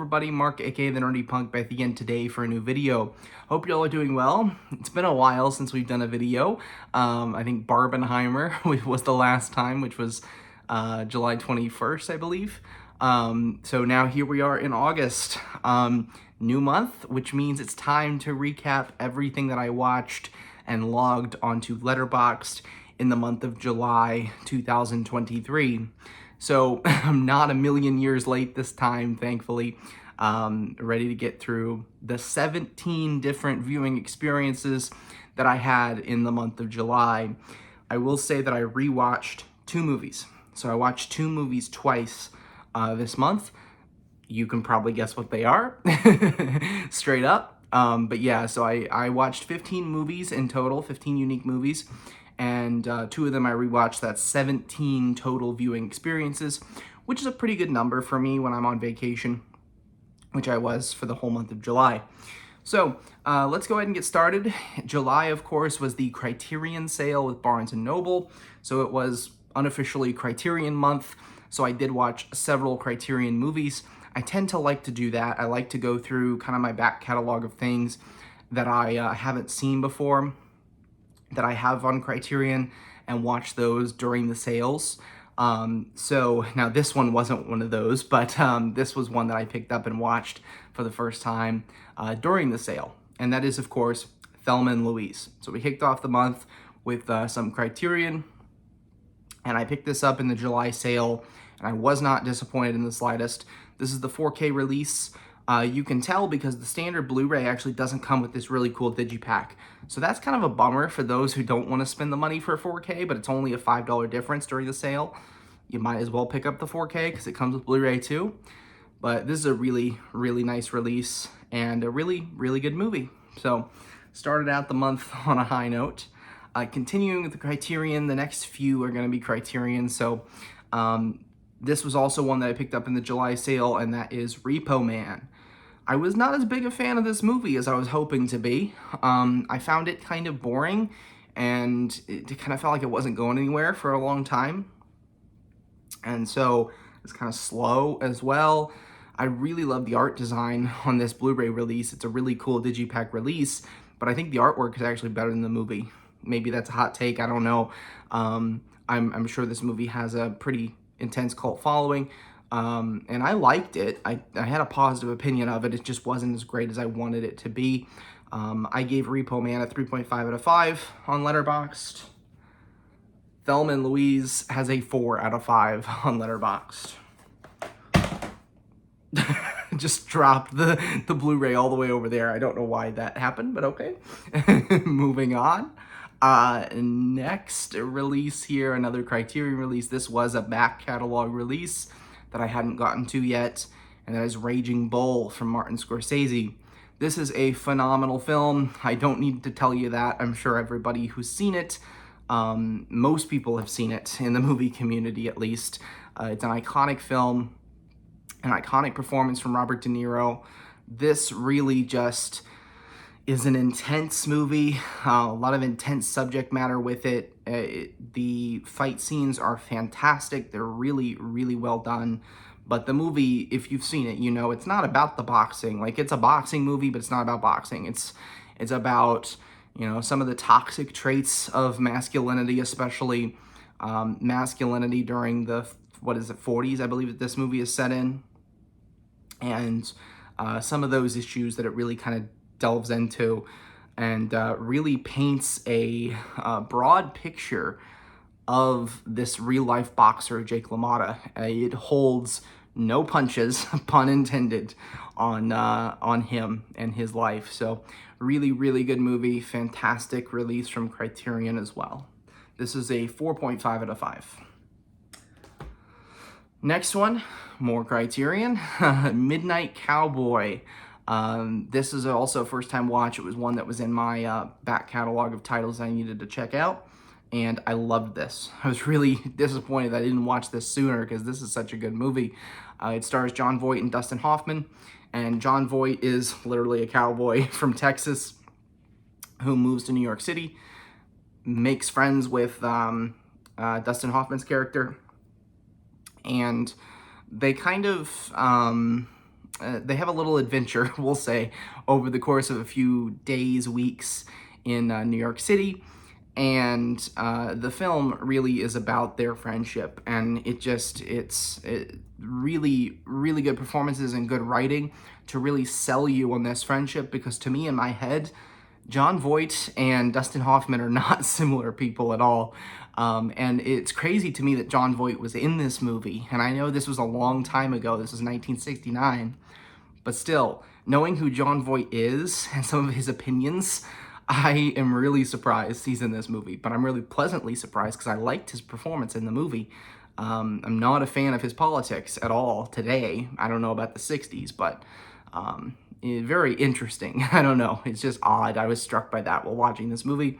everybody, Mark aka the Nerdy Punk back again today for a new video. Hope y'all are doing well. It's been a while since we've done a video. I think Barbenheimer was the last time, which was July 21st, I believe. So now here we are in August. New month, which means it's time to recap everything that I watched and logged onto Letterboxd in the month of July 2023. So I'm not a million years late this time, thankfully. Ready to get through the 17 different viewing experiences that I had in the month of July. I will say that I rewatched 2 movies. So I watched 2 movies twice this month. You can probably guess what they are, straight up. But yeah, so I watched 15 movies in total, 15 unique movies. And 2 of them I rewatched. That's 17 total viewing experiences, which is a pretty good number for me when I'm on vacation, which I was for the whole month of July. So let's go ahead and get started. July, of course, was the Criterion sale with Barnes & Noble. So it was unofficially Criterion month. So I did watch several Criterion movies. I tend to like to do that. I like to go through kind of my back catalog of things that I haven't seen before, that I have on Criterion, and watch those during the sales. So now this one wasn't one of those, but this was one that I picked up and watched for the first time during the sale. And that is, of course, Thelma and Louise. So we kicked off the month with some Criterion, and I picked this up in the July sale, and I was not disappointed in the slightest. This is the 4K release. You can tell because the standard Blu-ray actually doesn't come with this really cool digipack. So that's kind of a bummer for those who don't want to spend the money for 4K, but it's only a $5 difference during the sale. You might as well pick up the 4K because it comes with Blu-ray too. But this is a really, really nice release and a really, really good movie. So started out the month on a high note. Continuing with the Criterion, the next few are going to be Criterion. So this was also one that I picked up in the July sale, and that is Repo Man. I was not as big a fan of this movie as I was hoping to be. I found it kind of boring, and it kind of felt like it wasn't going anywhere for a long time. And so it's kind of slow as well. I really love the art design on this Blu-ray release. It's a really cool digipack release, but I think the artwork is actually better than the movie. Maybe that's a hot take, I don't know. I'm sure this movie has a pretty intense cult following. And I liked it. I had a positive opinion of it. It just wasn't as great as I wanted it to be. I gave Repo Man a 3.5 out of 5 on Letterboxd. Thelma and Louise has a 4 out of 5 on Letterboxd. Just dropped the Blu-ray all the way over there. I don't know why that happened, but okay. Moving on. Next release here, another Criterion release. This was a back catalog release that I hadn't gotten to yet, and that is Raging Bull from Martin Scorsese. This is a phenomenal film. I don't need to tell you that. I'm sure everybody who's seen it, most people have seen it in the movie community at least. It's an iconic film, an iconic performance from Robert De Niro. This really just is an intense movie, a lot of intense subject matter with it. The fight scenes are fantastic. They're really, really well done. But the movie, if you've seen it, you know it's not about the boxing. Like, it's a boxing movie, but it's not about boxing. It's about, you know, some of the toxic traits of masculinity, especially masculinity during the, 40s, I believe that this movie is set in. And some of those issues that it really kind of delves into, and really paints a broad picture of this real-life boxer, Jake LaMotta. It holds no punches, pun intended, on him and his life. So really, really good movie. Fantastic release from Criterion as well. This is a 4.5 out of 5. Next one, more Criterion. Midnight Cowboy. This is also a first-time watch. It was one that was in my back catalog of titles I needed to check out, and I loved this. I was really disappointed that I didn't watch this sooner because this is such a good movie. It stars Jon Voight and Dustin Hoffman, and Jon Voight is literally a cowboy from Texas who moves to New York City, makes friends with Dustin Hoffman's character, and they kind of they have a little adventure, we'll say, over the course of a few days, weeks in New York City. And the film really is about their friendship, and it's really, really good performances and good writing to really sell you on this friendship, because to me, in my head, Jon Voight and Dustin Hoffman are not similar people at all. And it's crazy to me that Jon Voight was in this movie, and I know this was a long time ago, this was 1969, but still, knowing who Jon Voight is and some of his opinions, I am really surprised he's in this movie, but I'm really pleasantly surprised because I liked his performance in the movie. I'm not a fan of his politics at all today. I don't know about the 60s, but very interesting. I don't know. It's just odd. I was struck by that while watching this movie.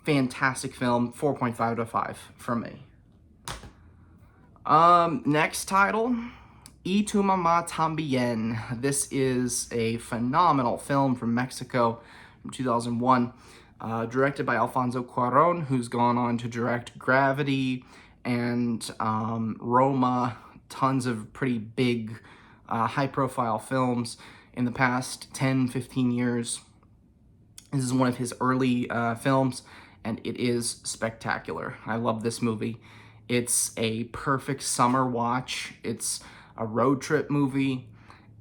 Fantastic film, 4.5 out of 5 from me. Next title, Y tu mamá también. This is a phenomenal film from Mexico from 2001, directed by Alfonso Cuarón, who's gone on to direct Gravity and Roma, tons of pretty big, high-profile films in the past 10, 15 years. This is one of his early films, and it is spectacular. I love this movie. It's a perfect summer watch. It's a road trip movie.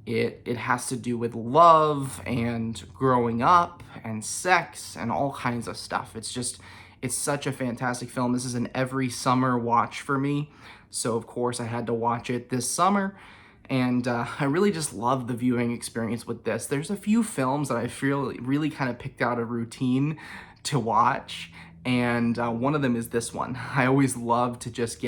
It has to do with love and growing up and sex and all kinds of stuff. It's such a fantastic film. This is an every summer watch for me. So of course I had to watch it this summer. And I really just love the viewing experience with this. There's a few films that I feel really kind of picked out a routine to watch. And one of them is this one. I always love to just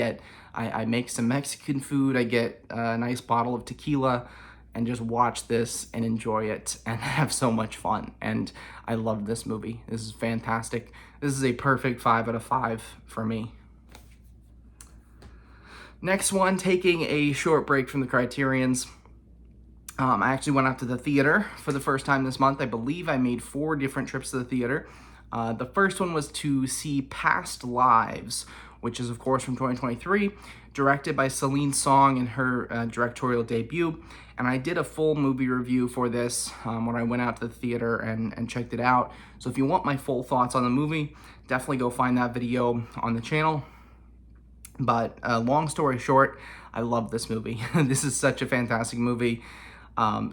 I make some Mexican food. I get a nice bottle of tequila and just watch this and enjoy it and have so much fun. And I love this movie. This is fantastic. This is a perfect 5 out of 5 for me. Next one, taking a short break from the Criterions. I actually went out to the theater for the first time this month. I believe I made 4 different trips to the theater. The first one was to see Past Lives, which is, of course, from 2023, directed by Celine Song in her directorial debut. And I did a full movie review for this when I went out to the theater and checked it out. So if you want my full thoughts on the movie, definitely go find that video on the channel. But long story short, I love this movie. This is such a fantastic movie.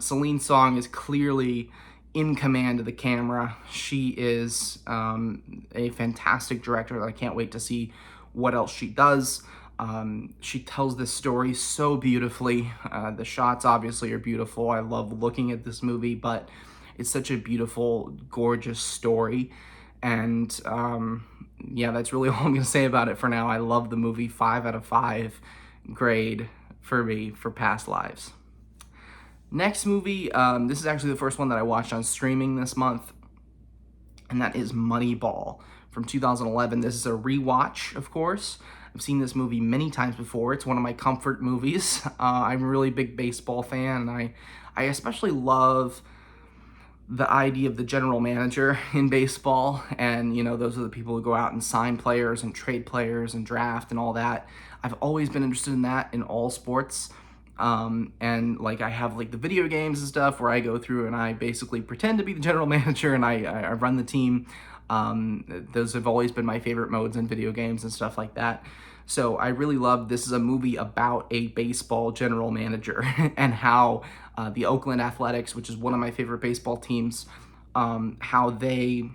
Celine Song is clearly in command of the camera. She is a fantastic director that I can't wait to see what else she does. She tells this story so beautifully. The shots obviously are beautiful. I love looking at this movie, but it's such a beautiful, gorgeous story. And yeah, that's really all I'm gonna say about it for now. I love the movie. 5 out of 5 grade for me for Past Lives. Next movie, this is actually the first one that I watched on streaming this month, and that is Moneyball from 2011. This is a rewatch, of course. I've seen this movie many times before. It's one of my comfort movies. I'm a really big baseball fan, and I especially love the idea of the general manager in baseball. And, you know, those are the people who go out and sign players and trade players and draft and all that. I've always been interested in that in all sports. And like I have like the video games and stuff where I go through and I basically pretend to be the general manager and I run the team. Those have always been my favorite modes in video games and stuff like that. So I really love, this is a movie about a baseball general manager and how the Oakland Athletics, which is one of my favorite baseball teams, how they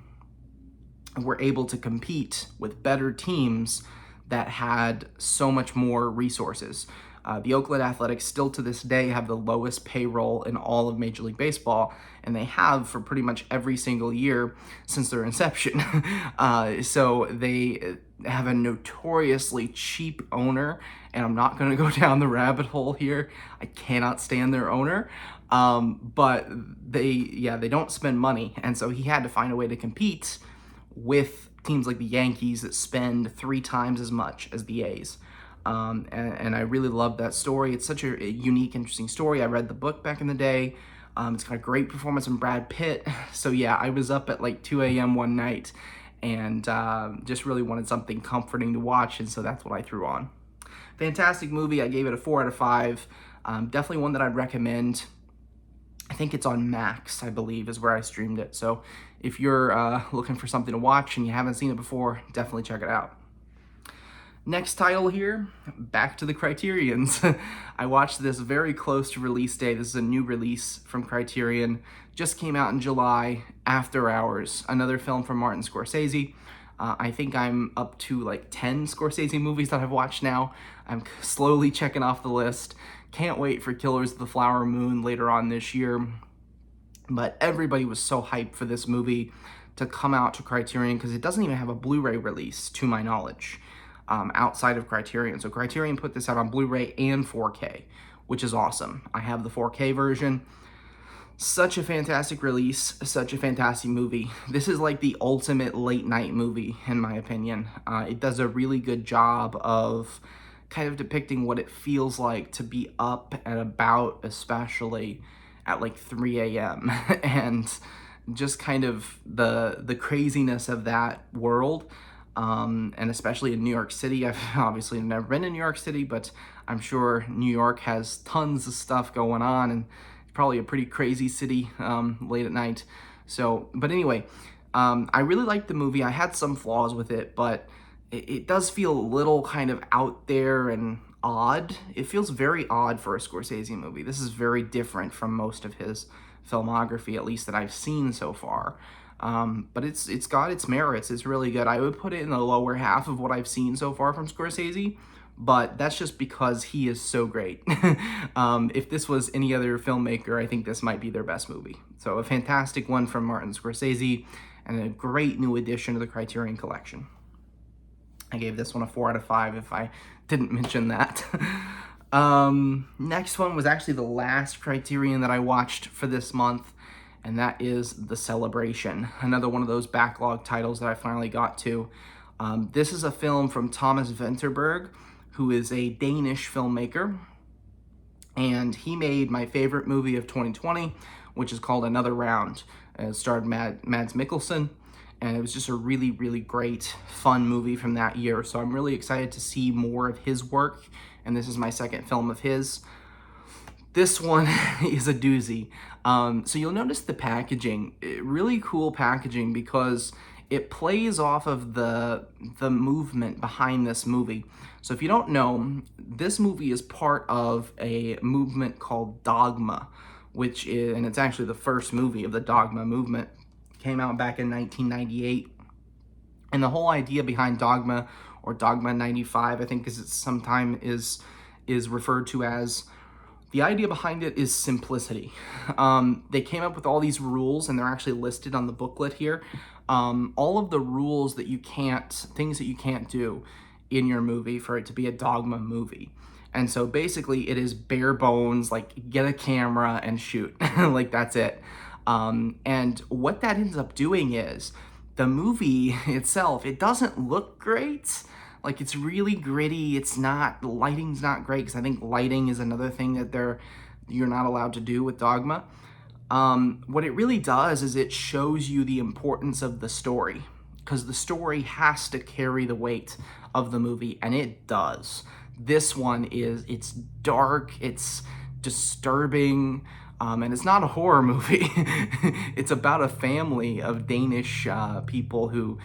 were able to compete with better teams that had so much more resources. The Oakland Athletics still to this day have the lowest payroll in all of Major League Baseball, and they have for pretty much every single year since their inception. So they have a notoriously cheap owner, and I'm not going to go down the rabbit hole here. I cannot stand their owner, but they don't spend money, and so he had to find a way to compete with teams like the Yankees that spend 3 times as much as the A's. And I really love that story. It's such a unique, interesting story. I read the book back in the day. It's got a great performance from Brad Pitt. So yeah, I was up at like 2 a.m. one night and just really wanted something comforting to watch, and so that's what I threw on. Fantastic movie. I gave it a 4 out of 5. Definitely one that I'd recommend I think it's on Max, I believe, is where I streamed it. So if you're looking for something to watch and you haven't seen it before, definitely check it out. Next title here, back to the Criterions. I watched this very close to release day. This is a new release from Criterion. Just came out in July, After Hours, another film from Martin Scorsese. I think I'm up to like 10 Scorsese movies that I've watched now. I'm slowly checking off the list. Can't wait for Killers of the Flower Moon later on this year. But everybody was so hyped for this movie to come out to Criterion because it doesn't even have a Blu-ray release, to my knowledge. Outside of Criterion. So Criterion put this out on Blu-ray and 4K, which is awesome. I have the 4K version. Such a fantastic release, such a fantastic movie. This is like the ultimate late night movie, in my opinion. It does a really good job of kind of depicting what it feels like to be up and about, especially at like 3 a.m. and just kind of the craziness of that world. And especially in New York City. I've obviously never been in New York City, but I'm sure New York has tons of stuff going on, and it's probably a pretty crazy city late at night. So, but anyway, I really liked the movie. I had some flaws with it, but it does feel a little kind of out there and odd. It feels very odd for a Scorsese movie. This is very different from most of his filmography, at least that I've seen so far. But it's got its merits. It's really good. I would put it in the lower half of what I've seen so far from Scorsese, but that's just because he is so great. If this was any other filmmaker, I think this might be their best movie. So a fantastic one from Martin Scorsese and a great new addition to the Criterion Collection. I gave this one a 4 out of 5 if I didn't mention that. Next one was actually the last Criterion that I watched for this month, and that is The Celebration, another one of those backlog titles that I finally got to. This is a film from Thomas Vinterberg, who is a Danish filmmaker, and he made my favorite movie of 2020, which is called Another Round. It starred Mads Mikkelsen, and it was just a really, really great, fun movie from that year. So I'm really excited to see more of his work, and this is my second film of his. This one is a doozy. So you'll notice the packaging, really cool packaging, because it plays off of the movement behind this movie. So if you don't know, this movie is part of a movement called Dogma, which is, and it's actually the first movie of the Dogma movement. It came out back in 1998. And the whole idea behind Dogma, or Dogma 95, I think is sometimes is referred to as, the idea behind it is simplicity. They came up with all these rules, and they're actually listed on the booklet here. All of the rules that you can't, things that you can't do in your movie for it to be a Dogma movie. And so basically it is bare bones, like get a camera and shoot, like that's it. And what that ends up doing is the movie itself, it doesn't look great. Like, it's really gritty. It's not, the lighting's not great, because I think lighting is another thing that you're not allowed to do with Dogma. What it really does is it shows you the importance of the story, because the story has to carry the weight of the movie, and it does. This one it's dark, it's disturbing, and it's not a horror movie. It's about a family of Danish people who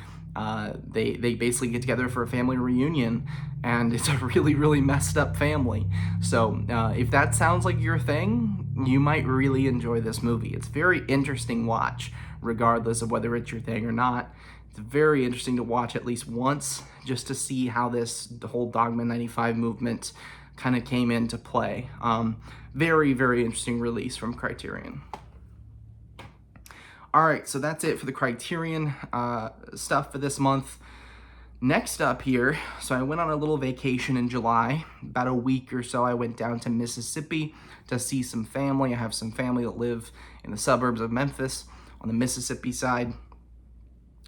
they basically get together for a family reunion, and it's a really, really messed up family. So if that sounds like your thing, you might really enjoy this movie. It's a very interesting watch, regardless of whether it's your thing or not. It's very interesting to watch at least once, just to see how the whole Dogma 95 movement kind of came into play. Very, very interesting release from Criterion. All right, so that's it for the Criterion stuff for this month. Next up here, so I went on a little vacation in July. About a week or so, I went down to Mississippi to see some family. I have some family that live in the suburbs of Memphis on the Mississippi side.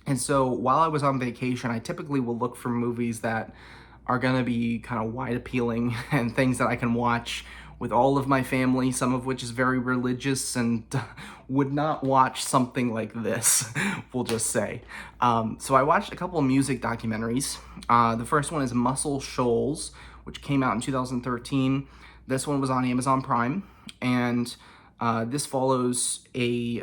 And so while I was on vacation, I typically will look for movies that are gonna be kind of wide appealing and things that I can watch with all of my family, some of which is very religious and would not watch something like this, we'll just say. So I watched a couple of music documentaries. The first one is Muscle Shoals, which came out in 2013. This one was on Amazon Prime, and This follows the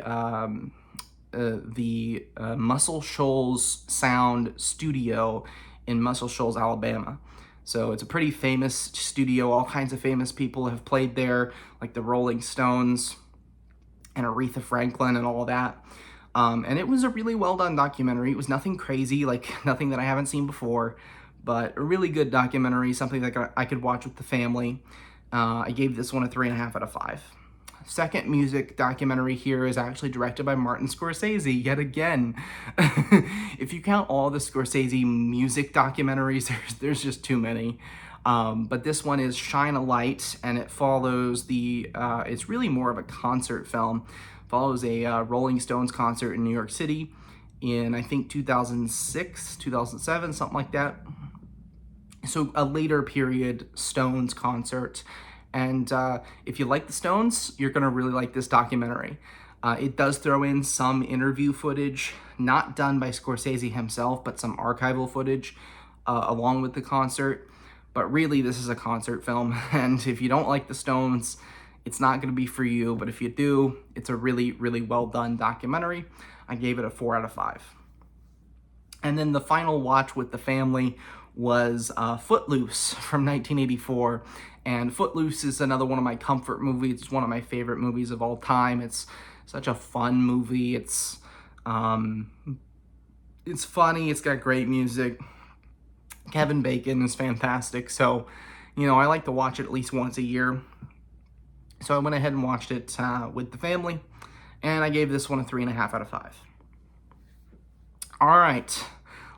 Muscle Shoals Sound Studio in Muscle Shoals, Alabama. So it's a pretty famous studio. All kinds of famous people have played there, like the Rolling Stones and Aretha Franklin and all that. And it was a really well done documentary. It was nothing crazy, like nothing that I haven't seen before, but a really good documentary, something that I could watch with the family. I gave this one a 3.5 out of 5. Second music documentary here is actually directed by Martin Scorsese, yet again. If you count all the Scorsese music documentaries, there's just too many. But this one is Shine a Light, and it follows it's really more of a concert film. Follows a Rolling Stones concert in New York City in, I think, 2006, 2007, something like that. So a later period Stones concert. And if you like the Stones, you're going to really like this documentary. It does throw in some interview footage, not done by Scorsese himself, but some archival footage along with the concert. But really, this is a concert film, and if you don't like the Stones, it's not going to be for you. But if you do, it's a really, really well done documentary. I gave it a 4 out of 5. And then the final watch with the family was Footloose from 1984. And Footloose is another one of my comfort movies. It's one of my favorite movies of all time. It's such a fun movie. It's funny. It's got great music. Kevin Bacon is fantastic. So, I like to watch it at least once a year. So I went ahead and watched it with the family. And I gave this one a 3.5 out of 5. All right.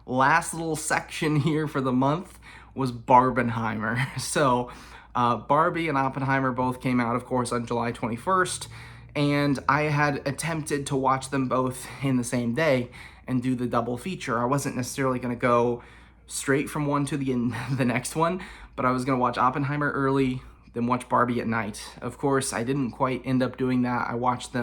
Last little section here for the month was Barbenheimer. So Barbie and Oppenheimer both came out, of course, on July 21st. And I had attempted to watch them both in the same day and do the double feature. I wasn't necessarily going to go straight from one to the next one, but I was going to watch Oppenheimer early, then watch Barbie at night. Of course, I didn't quite end up doing that. I watched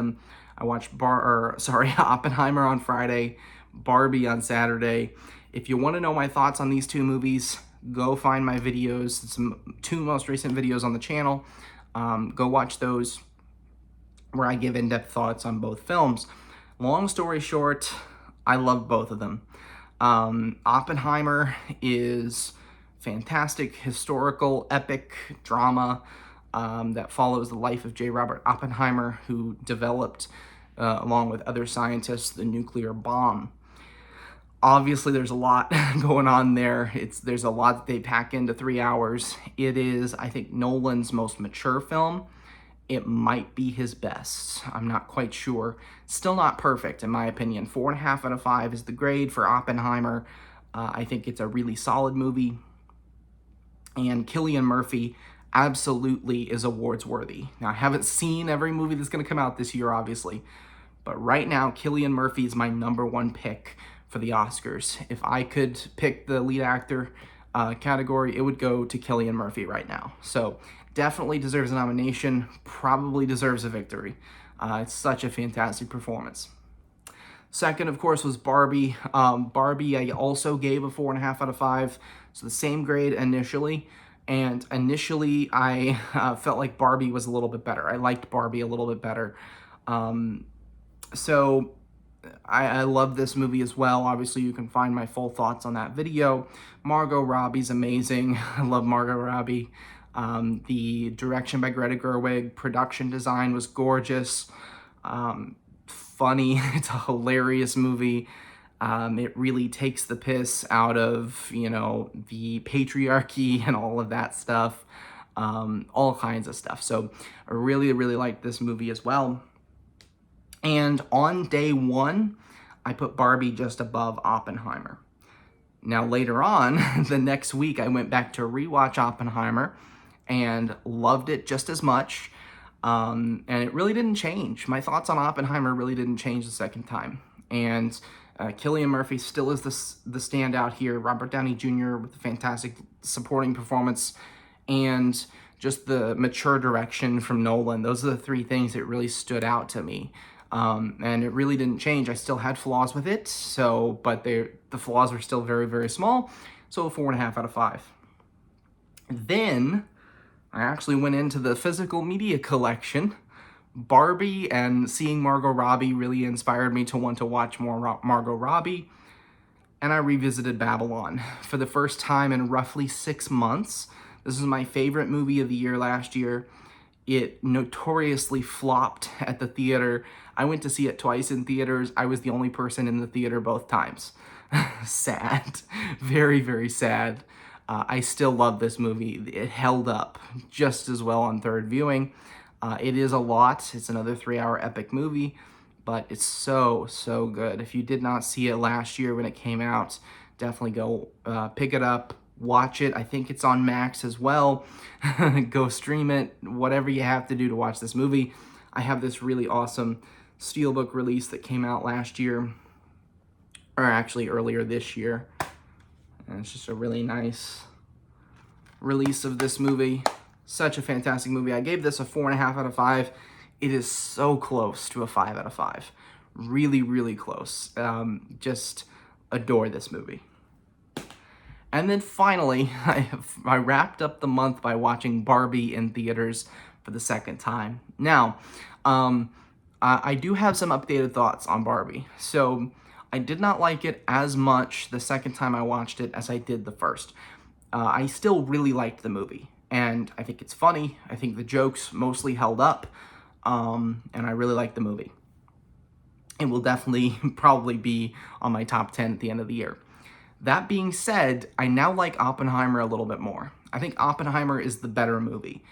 Oppenheimer on Friday, Barbie on Saturday. If you want to know my thoughts on these two movies, go find my videos. It's two most recent videos on the channel. Go watch those where I give in-depth thoughts on both films. Long story short, I love both of them. Oppenheimer is fantastic, historical, epic drama that follows the life of J. Robert Oppenheimer, who developed, along with other scientists, the nuclear bomb. Obviously, there's a lot going on there. There's a lot that they pack into 3 hours. It is, I think, Nolan's most mature film. It might be his best. I'm not quite sure. Still not perfect, in my opinion. 4.5 out of 5 is the grade for Oppenheimer. I think it's a really solid movie. And Cillian Murphy absolutely is awards worthy. Now, I haven't seen every movie that's going to come out this year, obviously. But right now, Cillian Murphy is my #1 pick for the Oscars. If I could pick the lead actor category, it would go to Cillian Murphy right now. So definitely deserves a nomination, probably deserves a victory. It's such a fantastic performance. Second, of course, was Barbie. Barbie, I also gave a 4.5 out of 5, so the same grade initially. And initially, I felt like Barbie was a little bit better. I liked Barbie a little bit better. So I love this movie as well. Obviously, you can find my full thoughts on that video. Margot Robbie's amazing. I love Margot Robbie. The direction by Greta Gerwig, production design was gorgeous, funny. It's a hilarious movie. It really takes the piss out of, the patriarchy and all of that stuff, all kinds of stuff. So I really, really like this movie as well. And on day one, I put Barbie just above Oppenheimer. Now later on, the next week, I went back to rewatch Oppenheimer and loved it just as much. And it really didn't change. My thoughts on Oppenheimer really didn't change the second time. And Cillian Murphy still is the standout here. Robert Downey Jr. with a fantastic supporting performance and just the mature direction from Nolan. Those are the three things that really stood out to me. And it really didn't change. I still had flaws with it, but the flaws were still very, very small. So a 4.5 out of 5. Then I actually went into the physical media collection Barbie and seeing Margot Robbie really inspired me to want to watch more Margot Robbie. And I revisited Babylon for the first time in roughly 6 months. This is my favorite movie of the year last year. It notoriously flopped at the theater. I went to see it twice in theaters. I was the only person in the theater both times. Sad. Very, very sad. I still love this movie. It held up just as well on third viewing. It is a lot. It's another 3-hour epic movie, but it's so, so good. If you did not see it last year when it came out, definitely go pick it up, watch it. I think it's on Max as well. Go stream it, whatever you have to do to watch this movie. I have this really awesome Steelbook release that came out last year, or actually earlier this year. And it's just a really nice release of this movie. Such a fantastic movie. I gave this a 4.5 out of 5. It is so close to a 5 out of 5. Really, really close. Just adore this movie. And then finally, I wrapped up the month by watching Barbie in theaters for the second time. Now, I do have some updated thoughts on Barbie. So I did not like it as much the second time I watched it as I did the first. I still really liked the movie, and I think it's funny. I think the jokes mostly held up, and I really like the movie. It will definitely probably be on my top 10 at the end of the year. That being said, I now like Oppenheimer a little bit more. I think Oppenheimer is the better movie.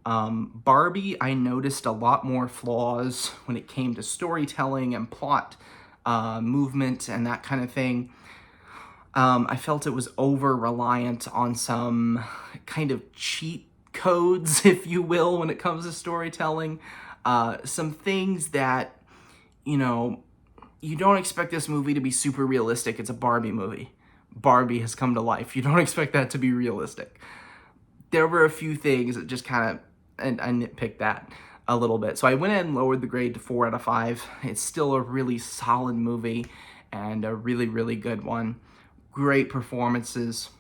Barbie, I noticed a lot more flaws when it came to storytelling and plot movement and that kind of thing. I felt it was over-reliant on some kind of cheat codes, if you will, when it comes to storytelling. Some things that, you don't expect this movie to be super realistic. It's a Barbie movie. Barbie has come to life. You don't expect that to be realistic. There were a few things that just kind of, and I nitpicked that a little bit. So I went and lowered the grade to 4 out of 5. It's still a really solid movie and a really, really good one. Great performances.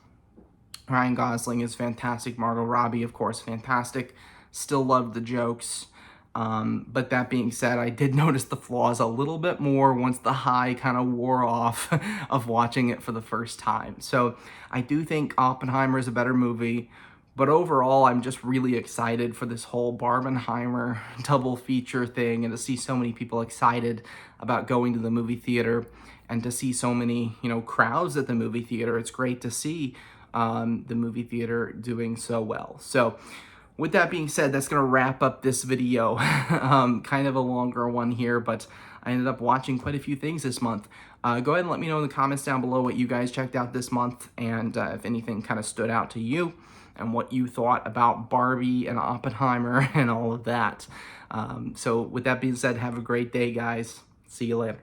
Ryan Gosling is fantastic. Margot Robbie, of course, fantastic. Still loved the jokes. But that being said, I did notice the flaws a little bit more once the high kind of wore off of watching it for the first time. So I do think Oppenheimer is a better movie, but overall, I'm just really excited for this whole Barbenheimer double feature thing, and to see so many people excited about going to the movie theater and to see so many, crowds at the movie theater. It's great to see the movie theater doing so well. So with that being said, that's going to wrap up this video. Kind of a longer one here, but I ended up watching quite a few things this month. Go ahead and let me know in the comments down below what you guys checked out this month, and if anything kind of stood out to you, and what you thought about Barbie and Oppenheimer and all of that. So with that being said, have a great day, guys. See you later.